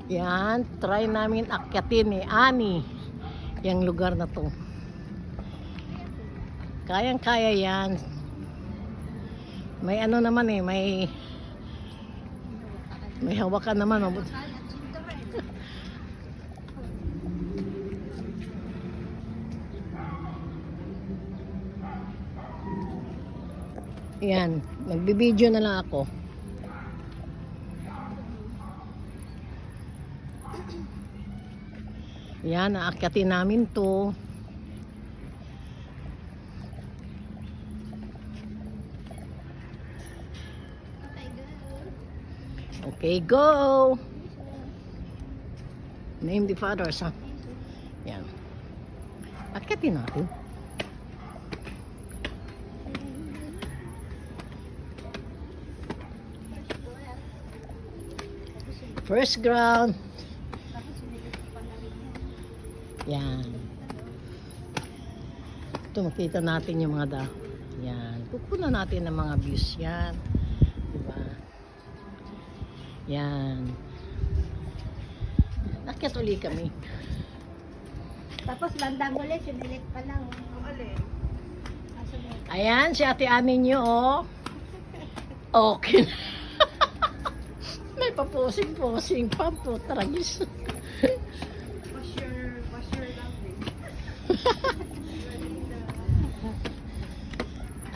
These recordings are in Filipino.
Yan, try namin akyatin ni Ani yung lugar na to. Kayang-kaya yan. May ano naman eh, may hawakan naman. Yan, nagbibideo na lang ako. Yan, aakyatin namin to. Okay, go! Name the fathers, ha? Yan. Akyatin natin. First ground. Yan. Ito, makita natin yung mga dahon. Yan. Kukunan natin ng mga views. Yan. Diba? Yan. Nakyat uli kami. Tapos landang ulit, sinilit pa lang. Ayan, si Ate Ani nyo, oh. Okay. May paposing-posing pa po. Tragis.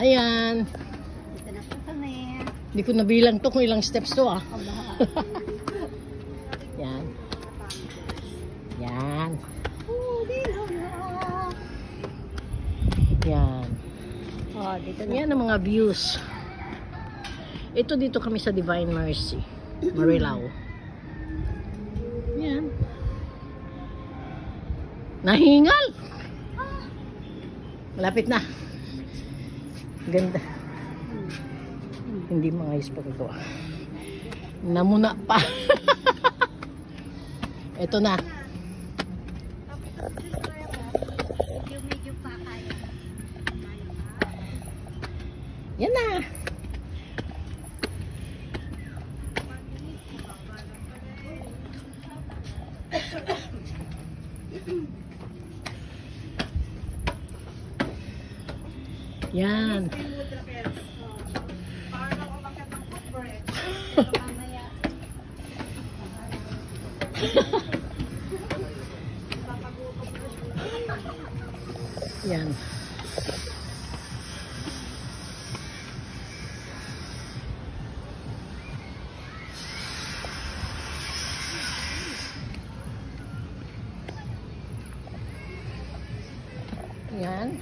Ayan. Dito na po kami. Hindi ko nabilang to kung ilang steps to, ah. Yan. Yan. Yan. Oh, dito na. Yan ang mga views. Ito dito kami sa Divine Mercy, Marilao. Yan. Nahingal. Malapit na. Ganda. Hindi mga ayos pagkagawa. Namuna pa. Ito na. Medyo pa kaya. Yan na. Yan. Yan. Yan.